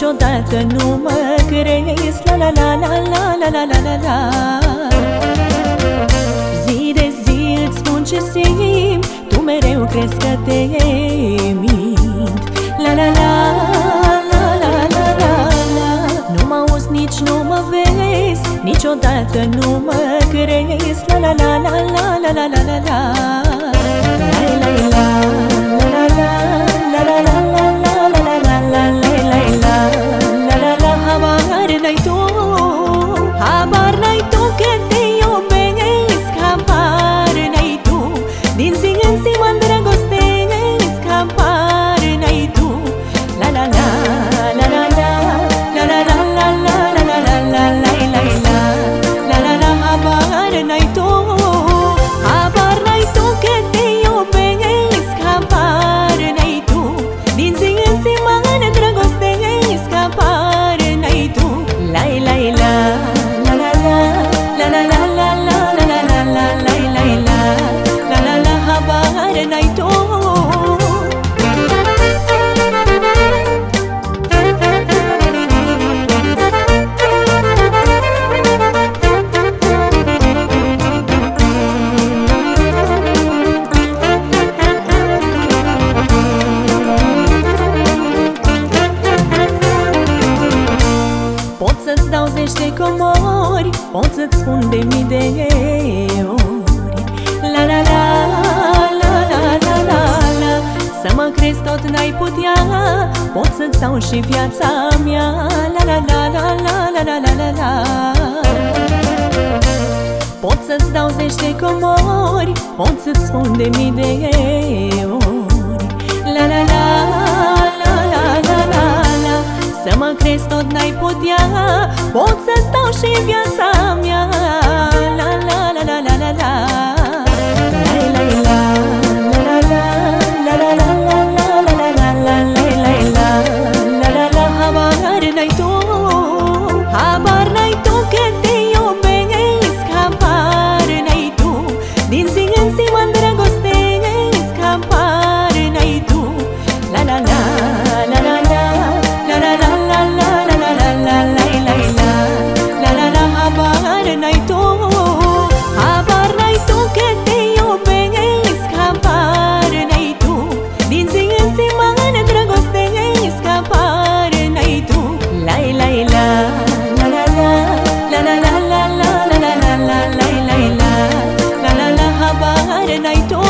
niciodată nu mă crezi. La la la la la la la la la la. Zi de zi îți spun ce simt, tu mereu crezi că te mint. La la la la la la la la. Nu mă auzi, nici nu mă vezi, niciodată nu mă crezi. La la la la la la la la la la. La la la la la la la la la la la la la la la la la la. Habar n-ai tu, habar n-ai tu că te iubesc, habar n-ai tu. Din zi în zi mă îndrăgostesc, habar n-ai tu. La la la la la la la la la la la la la la la la la la. Habar n-ai tu, habar n-ai tu că te iubesc, habar n-ai tu. Din zi în zi mă îndrăgostesc, habar n-ai tu. La la la la la la la la la la la la la la la la la. Habar n-ai tu. Pot să-ți dau zeci de comori, pot să-ți spun de mii de ori. La la la la la la la la. Să mă crezi tot n-ai putea, pot să-ți dau și viața mea. La la la la la la la la la la. Pot să-ți dau zeci de comori, pot să-ți spun de mii de ori. La la la la la la la la. Să mă crezi tot n-ai putea, pot să-ți dau și viața mea. La la la la la la la. La la la la la la la la la la la la la la. Habar n-ai tu, habar n-ai tu că te iubesc, habar n-ai tu. Din zi în zi mă îndrăgostesc, habar n-ai tu. La la la la la la la la la la la la la la la la la. Habar n-ai tu, habar n-ai tu că te iubesc, habar n-ai tu. Din zi în zi mă îndrăgostesc, habar n-ai tu. La la la la la la la la la la la la la la la la. Habar n-ai tu.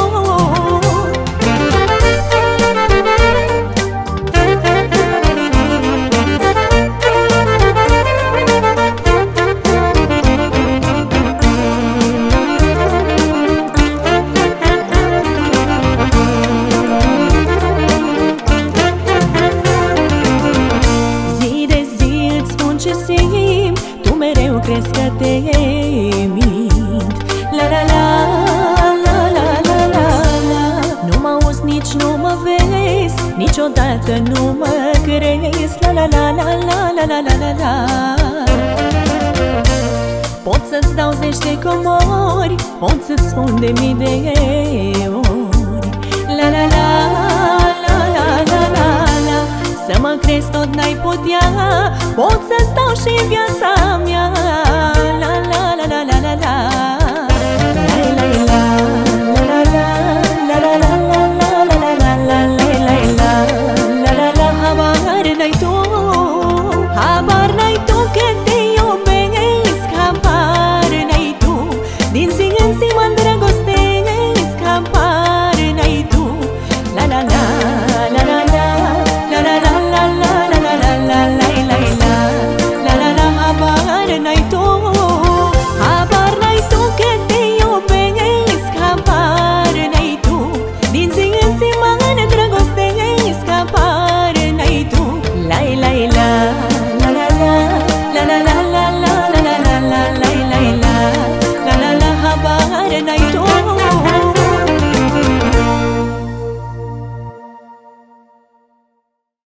Tu mereu crezi că te mint. La la la la la la la la. Nu mă auzi, nici nu mă vezi, niciodată nu mă crezi. La la la la la la la la la la. Pot să-ți dau zeci de comori, pot să-ți spun de mii de ori. La la la la la la la la. Să mă crezi tot n-ai putea, pot să-ți dau și viața mea.